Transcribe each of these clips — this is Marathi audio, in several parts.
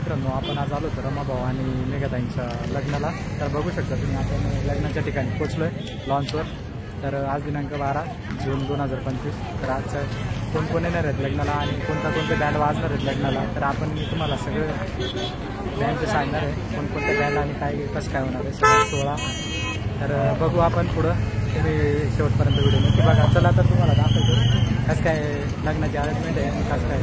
मित्रांनो, आपण आज आलो होतो रमाभाऊ आणि मेघाताईंच्या लग्नाला. तर बघू शकता तुम्ही, आपण लग्नाच्या ठिकाणी पोचलो आहे लॉन्चवर. तर आज दिनांक 12 जून 2025. तर आज कोण कोण येणार आहेत लग्नाला आणि कोणते बँड वाजणार आहेत लग्नाला, तर आपण मी तुम्हाला सगळं बँडचे सांगणार आहे, कोणकोणत्या बँड आणि काय कसं काय होणार आहे सगळं सोहळा. तर बघू आपण पुढं, तुम्ही शेवटपर्यंत व्हिडिओ नक्की बघा. चला तर तुम्हाला दाखवतो कसं काय लग्नाची अरेंजमेंट आहे आणि कसं काय.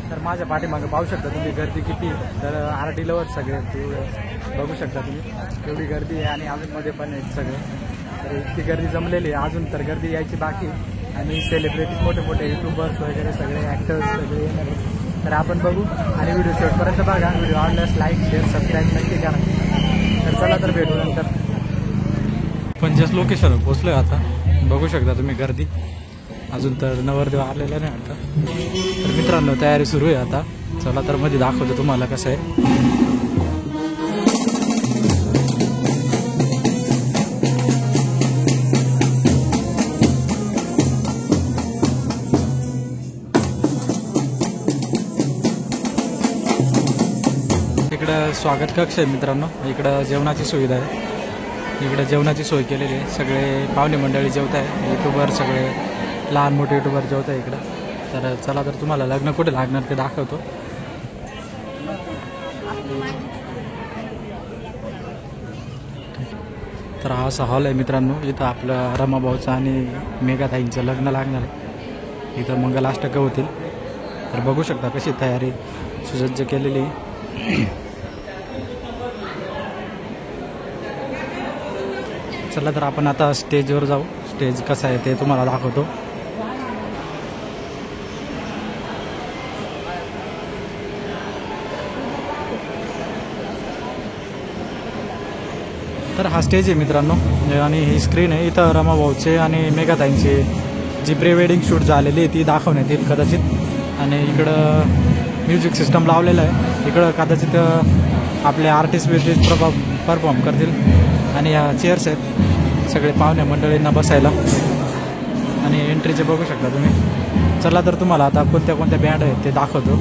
तर माझ्या पाठीमागं पाहू शकता तुम्ही गर्दी किती. तर आरटी लवर सगळे बघू शकता तुम्ही, एवढी गर्दी आहे आणि अजून मध्ये पण आहेत सगळे. तर इतकी गर्दी जमलेली आहे, अजून तर गर्दी यायची बाकी. आणि सेलिब्रिटीज मोठे मोठे यूट्यूबर्स वगैरे सगळे ॲक्टर्स सगळे येणार आहेत. तर आपण बघू आणि व्हिडिओ शेवटपर्यंत बघा. व्हिडिओ आवडल्यास लाईक शेअर सबस्क्राईब नक्की करा. तर चला तर भेटू नंतर. पण जस्ट लोकेशनवर पोचलो आहे आता, बघू शकता तुम्ही गर्दी. अजून तर नवरदेव आलेला नाही आता. तर मित्रांनो, तयारी सुरू आहे आता. चला तर मध्ये दाखवतो तुम्हाला कसं आहे. इकडं स्वागत कक्ष आहे मित्रांनो, इकडं जेवणाची सुविधा आहे. इकडे जेवणाची सोय केलेली आहे, सगळे पाहुणे मंडळी जेवत आहे, यूट्यूबर सगळे लहान मोठे यूट्यूबर जेवत आहे इकडं. तर चला तर तुम्हाला लग्न कुठे लागणार ते दाखवतो. तर हा असा हॉल आहे मित्रांनो, इथं आपलं रमाभाऊचं आणि मेघाताईंचं लग्न लागणार आहे. इथं मंगलाष्टक होतील. तर बघू शकता कशी तयारी सुसज्ज केलेली आहे. चला तर आपण आता स्टेजवर जाऊ. स्टेज कसं आहे ते तुम्हाला दाखवतो. तर हा स्टेज आहे मित्रांनो आणि ही स्क्रीन आहे. इथं रमाभाऊचे आणि मेघाताईंची जी प्री वेडिंग शूट झालेली आहे ती दाखवण्यात येईल कदाचित. आणि इकडं म्युझिक सिस्टम लावलेलं आहे. इकडं कदाचित आपले आर्टिस्ट परफॉर्म करतील. आणि ह्या चेअर्स आहेत सगळे पाहुण्या मंडळींना बसायला. आणि एंट्रीचे बघू शकता तुम्ही. चला तर तुम्हाला आता कोणत्या बँड आहेत ते दाखवतो.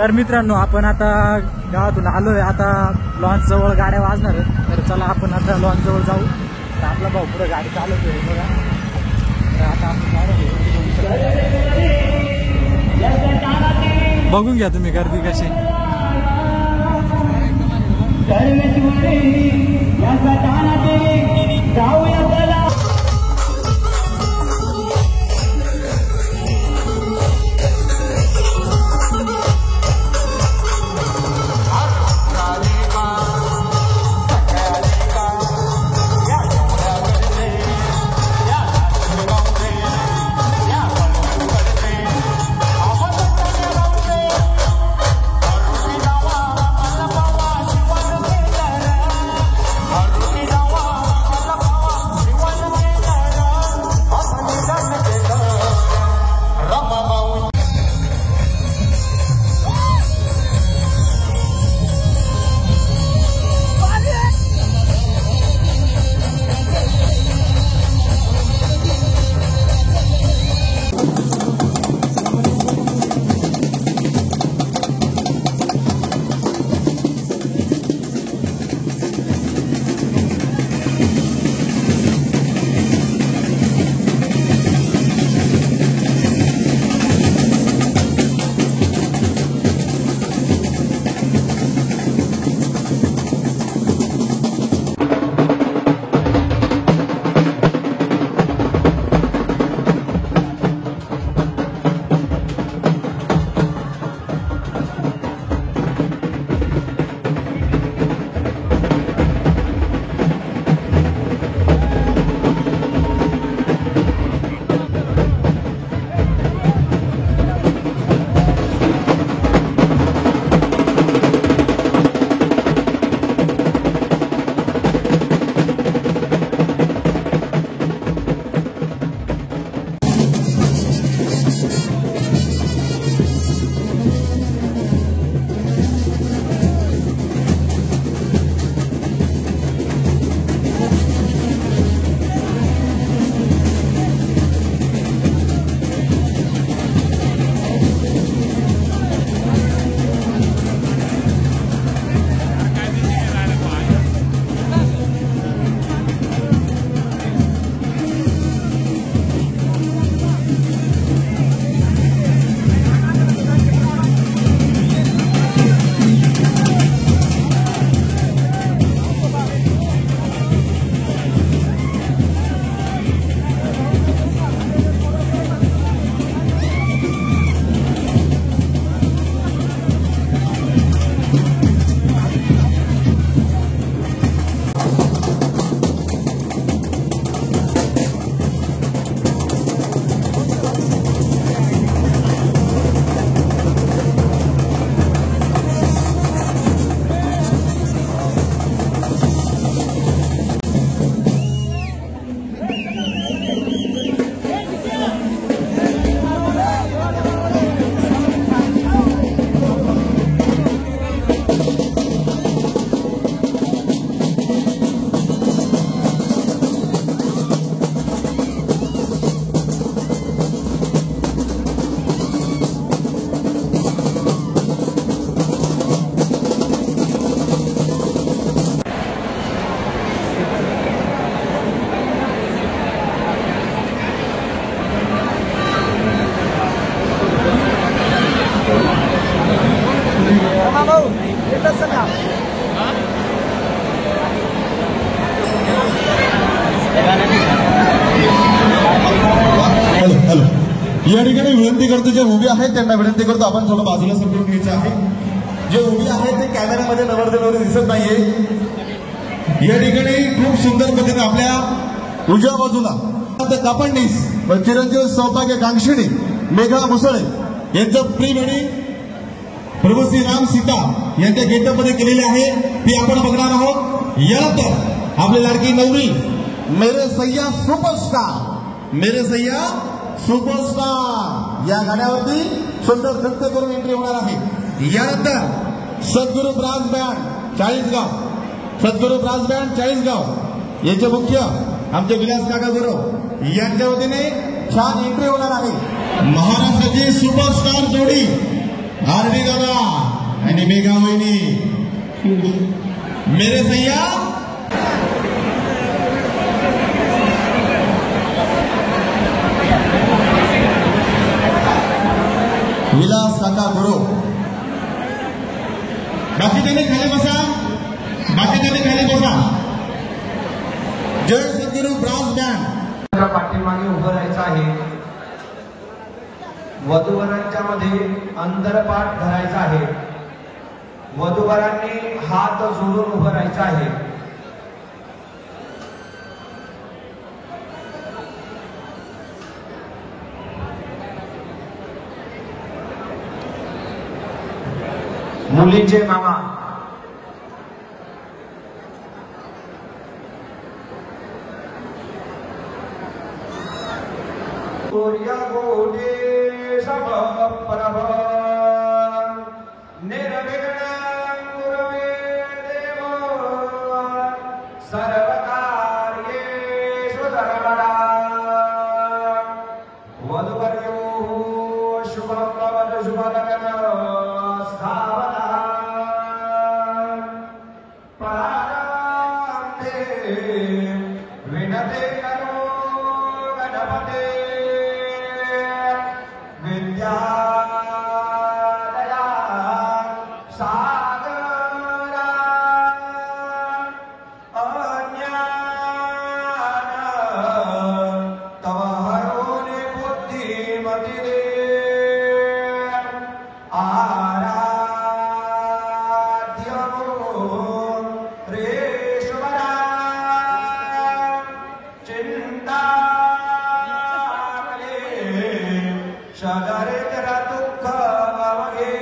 तर मित्रांनो आपण आता गावातून आलोय, आता लॉन्च जवळ गाड्या वाजणार आहेत. तर चला आपण आता लॉन्च जवळ जाऊ. तर आपला भाऊ पुढे गाडी चालवतोय बघा. तर आता आपण बघून घ्या तुम्ही गर्दी कशी. या ठिकाणी विनंती करतो, जे उभे आहेत त्यांना विनंती करतो आपण थोडं बाजूला समजून घ्यायचं आहे. जे उभे आहेत ते कॅमेऱ्यामध्ये नवरदेवारी दिसत नाहीये. या ठिकाणी खूप सुंदर पद्धतीने आपल्या उजव्या बाजूला कापडणीस चिरंजीव सौभाग्य कांक्षिणी मेघा मुसळे यांचं प्री वेडिंग प्रभू श्री राम सीता यांच्या गेटअप मध्ये केलेले आहे, ते आपण बघणार आहोत. यानंतर आपली लाडकी नवरी मेरे सय्या सुपरस्टार, मेरे सय्या सुपरस्टार या गाण्यावरती सुंदर नृत्य करून एंट्री होणार आहे. यानंतर सद्गुरू ब्रास बँड चाळीसगाव, सद्गुरू ब्रास बँड चाळीसगाव यांचे मुख्य आमचे विलास काका गुरु यांच्या वतीने छान एंट्री होणार आहे. महाराष्ट्राची सुपरस्टार जोडी आरबी दादा आणि मेघा वहिनी मेरे सैया विलास काका गुरु बाकीच्यांनी खाली बसा जय सद्गुरू ब्रास बँड पाठीमागे उभं राहायचं आहे. वधूवरांच्या मध्ये अंतरपाठ धरायचा आहे. वधूवरांनी हात जोडून उभं राहायचं आहे. मुलीचे मामा गोर्या गोटे समप्रभ निर्विघ्नं गुरवे देव सर्वकार्येषु सर्वदा. वधूवर्यो शुभं भवतु शुभलग्न सावधान. प्रारब्धे विनते करो गणपते विद्यादया सागरा अज्ञान तव हरोने बुद्धिमती दे. आराध्य रेश्वरा चिंता शदरिद्र दुःख अवघे.